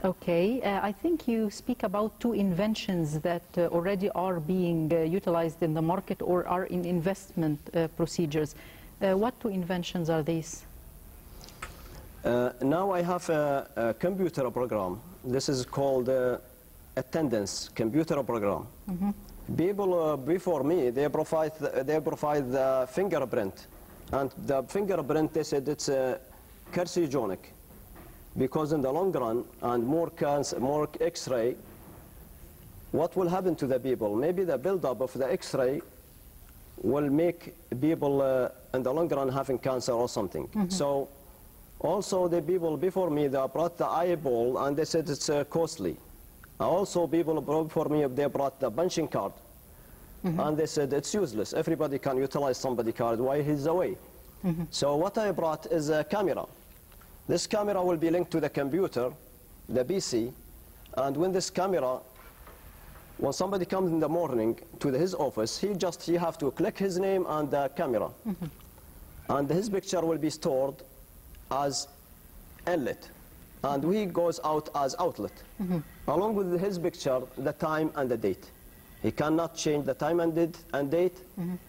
Okay, I think you speak about two inventions that already are being utilized in the market or are in investment procedures. What two inventions are these? Now I have a computer program. This is called attendance computer program. People before me, they provide the fingerprint, and the fingerprint, they said it's carcinogenic, because in the long run and more cancer, more X-ray, what will happen to the people? Maybe the buildup of the X-ray will make people in the long run having cancer or something. So also the people before me, they brought the eyeball and they said it's costly. Also people before me, they brought the punching card and they said it's useless. Everybody can utilize somebody's card while he's away. So what I brought is a camera. This camera will be linked to the computer, the PC, and when this camera, when somebody comes in the morning to his office, he have to click his name on the camera, and his picture will be stored as inlet, and he goes out as outlet, along with his picture, the time and the date. He cannot change the time and date.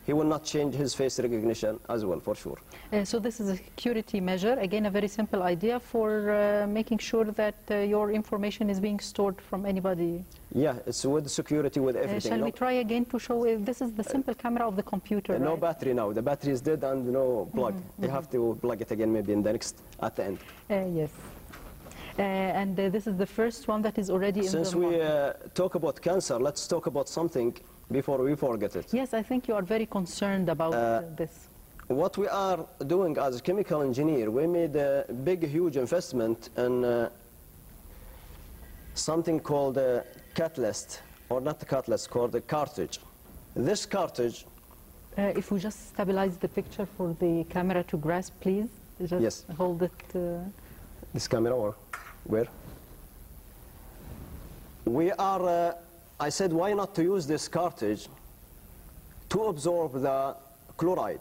He will not change his face recognition as well, for sure. So this is a security measure. Again, a very simple idea for making sure that your information is being stored from anybody. Yeah, it's with security, with everything. Shall we try again to show if this is the simple camera of the computer? No right? battery now. The battery is dead and no plug. You have to plug it again maybe in the next, at the end. Yes. And this is the first one that is already in the market. Since we talk about cancer, let's talk about something before we forget it. Yes, I think you are very concerned about this. What we are doing as a chemical engineer, we made a big, huge investment in something called a catalyst, or not the catalyst, called a cartridge. This cartridge... if we just stabilize the picture for the camera to grasp, please. Just yes. Hold it. This camera, or where? We are, I said, why not to use this cartridge to absorb the chloride?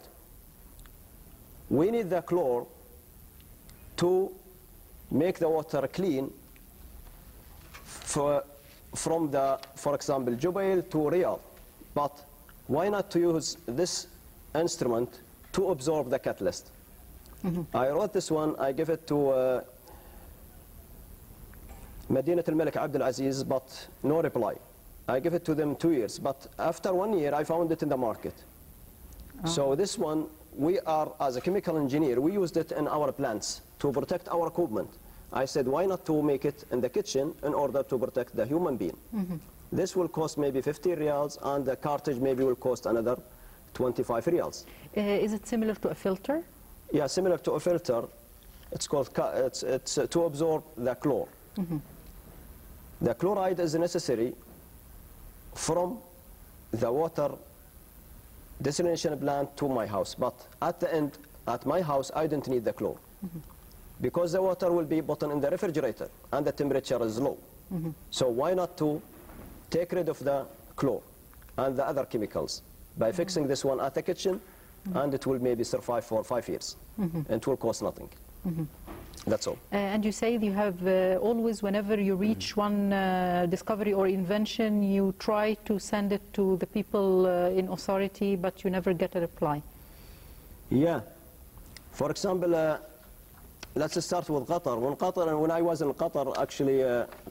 We need the chlor to make the water clean from the, for example, Jubail to Riyadh. But why not to use this instrument to absorb the catalyst? I wrote this one, I give it to Medinat al-Malik Abdul Aziz, but no reply. I give it to them 2 years, but after 1 year I found it in the market. So this one, we are, as a chemical engineer, we used it in our plants to protect our equipment. I said, why not to make it in the kitchen in order to protect the human being? This will cost maybe 50 riyals, and the cartridge maybe will cost another 25 riyals. Is it similar to a filter? Yeah, similar to a filter. It's called, it's to absorb the chlor. The chloride is necessary from the water desalination plant to my house, but at the end, at my house, I don't need the chlor, because the water will be put in the refrigerator and the temperature is low. So why not to take rid of the chlor and the other chemicals by fixing this one at the kitchen, and it will maybe survive for 5 years, and it will cost nothing. That's all. And you say you have always, whenever you reach one discovery or invention, you try to send it to the people in authority, but you never get a reply. Yeah. For example, let's start with Qatar. When I was in Qatar, actually,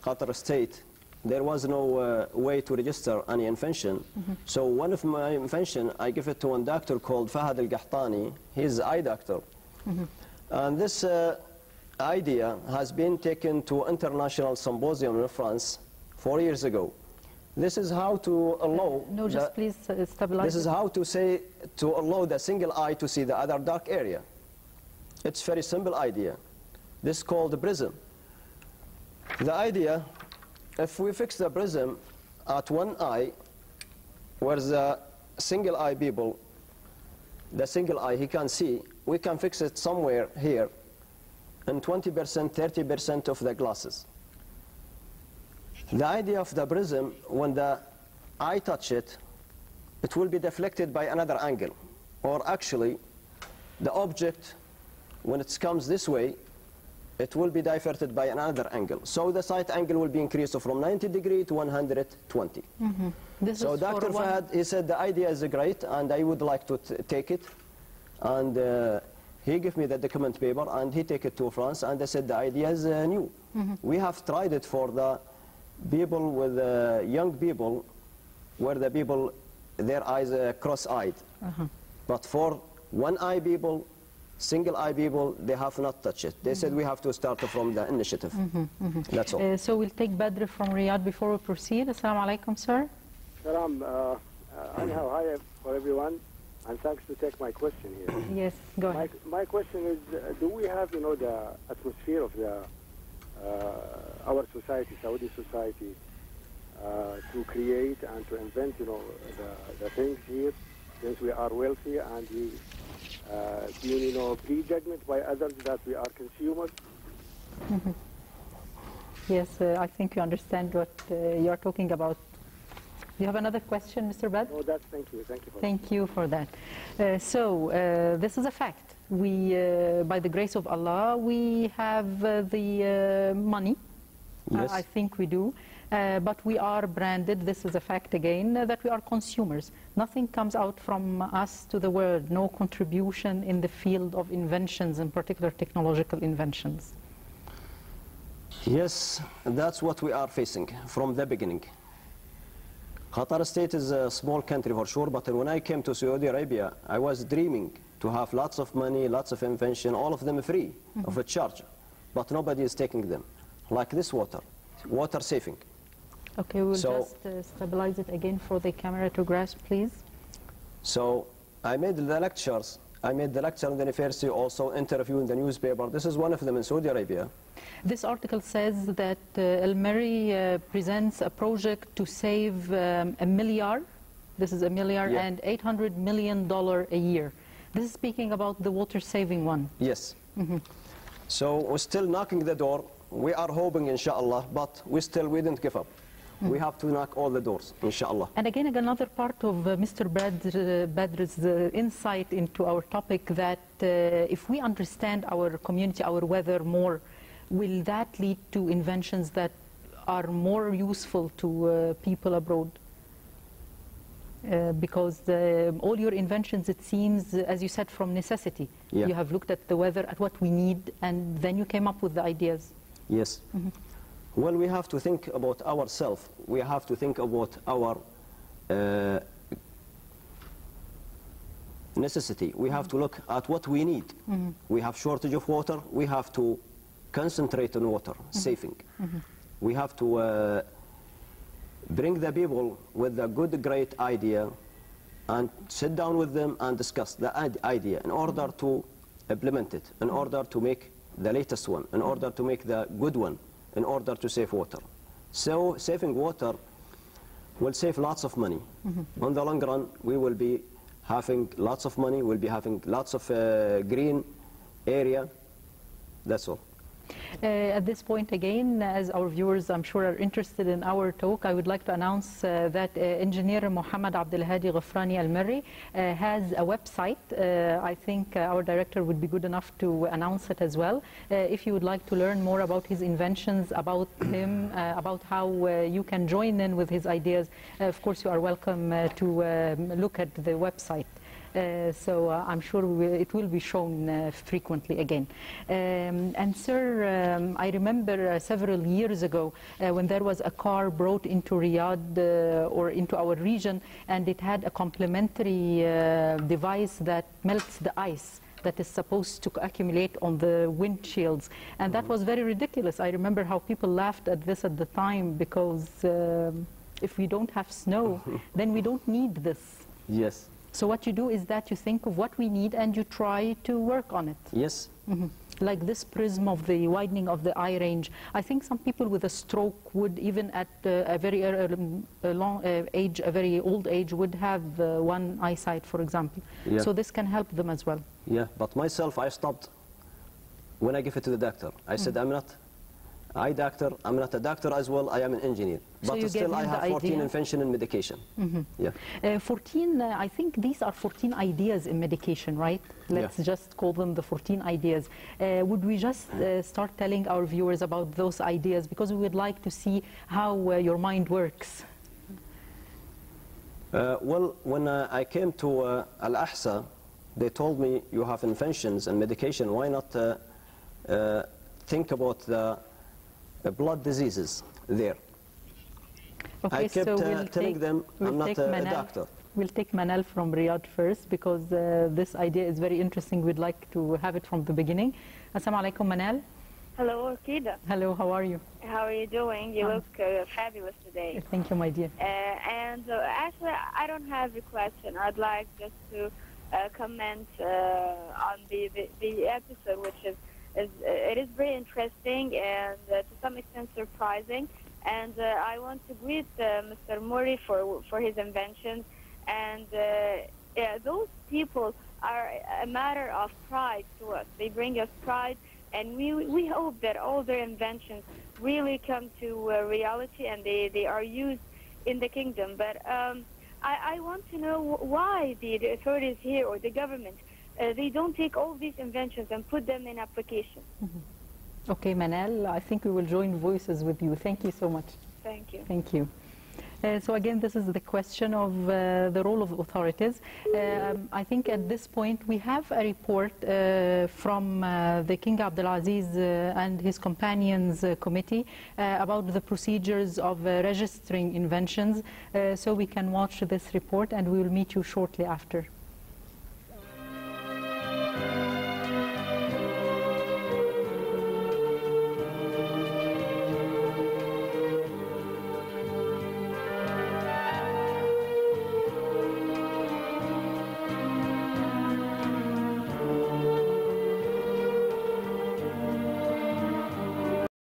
Qatar state, there was no way to register any invention. So one of my invention, I give it to one doctor called Fahad al-Qahtani. He's an eye doctor. And this idea has been taken to international symposium in France 4 years ago. This is how to allow... no, just please stabilize. This is how to say, to allow the single eye to see the other dark area. It's very simple idea. This is called the prism. The idea, if we fix the prism at one eye, where the single eye people, the single eye he can see, we can fix it somewhere here in 20%, 30% of the glasses. The idea of the prism, when the eye touch it, it will be deflected by another angle. Or actually, the object, when it comes this way, it will be diverted by another angle. So the sight angle will be increased from 90 degrees to 120. So Dr. Fahad, he said the idea is great and I would like to take it. And he gave me the document paper and he take it to France and they said the idea is new. We have tried it for the people with young people where the people, their eyes are cross-eyed. But for one-eye people, single-eye people, they have not touched it. They said we have to start from the initiative. That's all. So we'll take Badr from Riyadh before we proceed. Assalamu alaikum, sir. Salam. Anyhow, hi for everyone, and thanks to take my question here. Yes, go ahead. My question is, do we have, the atmosphere of the our society, Saudi society, to create and to invent, the things here, since we are wealthy and we being, prejudgment by others that we are consumers? Yes, I think you understand what you're talking about. You have another question, Mr. Badr? No, that's, thank you. Thank you for Thank you for that. This is a fact. We, by the grace of Allah, we have the money. Yes. I think we do. But we are branded, this is a fact again, that we are consumers. Nothing comes out from us to the world, no contribution in the field of inventions, in particular technological inventions. Yes, that's what we are facing from the beginning. Qatar state is a small country for sure, but when I came to Saudi Arabia, I was dreaming to have lots of money, lots of invention, all of them free, of a charge. But nobody is taking them. Like this water saving. Okay, we'll just stabilize it again for the camera to grasp, please. So I made the lectures. I made the lecture in the university, also interview in the newspaper. This is one of them in Saudi Arabia. This article says that المري presents a project to save $1 milliard. This is $1 milliard and $800 million a year. This is speaking about the water-saving one. Yes. So we're still knocking the door. We are hoping, inshallah, but we didn't give up. We have to knock all the doors, inshallah. And again, another part of Mr. Badr's insight into our topic, that if we understand our community, our weather more, will that lead to inventions that are more useful to people abroad? Because all your inventions, it seems, as you said, from necessity. You have looked at the weather, at what we need, and then you came up with the ideas. Yes. Well, we have to think about ourselves. We have to think about our necessity. We have to look at what we need. We have shortage of water. We have to concentrate on water saving. We have to bring the people with a good, great idea and sit down with them and discuss the idea in order to implement it, in order to make the latest one, in order to make the good one, in order to save water. So saving water will save lots of money. On the long run, we will be having lots of money, we'll be having lots of green area. That's all. At this point again, as our viewers I'm sure are interested in our talk, I would like to announce that engineer Muhammad Abdelhadi Ghafrani Al-Marri has a website. I think our director would be good enough to announce it as well. If you would like to learn more about his inventions, about him, about how you can join in with his ideas, of course you are welcome to look at the website. So I'm sure it will be shown frequently again. And sir, I remember several years ago when there was a car brought into Riyadh or into our region, and it had a complementary device that melts the ice that is supposed to accumulate on the windshields. And that was very ridiculous. I remember how people laughed at this at the time, because if we don't have snow, then we don't need this. Yes. So what you do is that you think of what we need and you try to work on it. Yes. Like this prism of the widening of the eye range. I think some people with a stroke would, even at a very long age, a very old age, would have one eyesight, for example. So this can help them as well. Yeah, but myself, I stopped when I gave it to the doctor. I said, I'm I doctor. I'm not a doctor as well. I am an engineer. So you But still, gave I him the have 14 idea? inventions in medication. Yeah. 14, I think these are 14 ideas in medication, right? Let's just call them the 14 ideas. Would we just start telling our viewers about those ideas, because we would like to see how your mind works? Well, when I came to Al-Ahsa, they told me you have inventions and medication. Why not think about the blood diseases there? Okay, I kept so we'll telling them I'm not a doctor. We'll take Manal from Riyadh first, because this idea is very interesting. We'd like to have it from the beginning. Assalamu alaikum, Manal. Hello, Akida. Hello, how are you? How are you doing? You look fabulous today. Thank you, my dear. Actually, I don't have a question. I'd like just to comment on the episode, which is very interesting and to some extent surprising. And I want to greet Mr. Murray for his inventions. And those people are a matter of pride to us. They bring us pride, and we hope that all their inventions really come to reality and they are used in the kingdom. But I want to know why the authorities here or the government, they don't take all these inventions and put them in application. Okay, Manal, I think we will join voices with you. Thank you so much. Thank you. Thank you. So again, this is the question of the role of authorities. I think at this point we have a report from the King Abdulaziz and his companions committee about the procedures of registering inventions. So we can watch this report and we will meet you shortly after.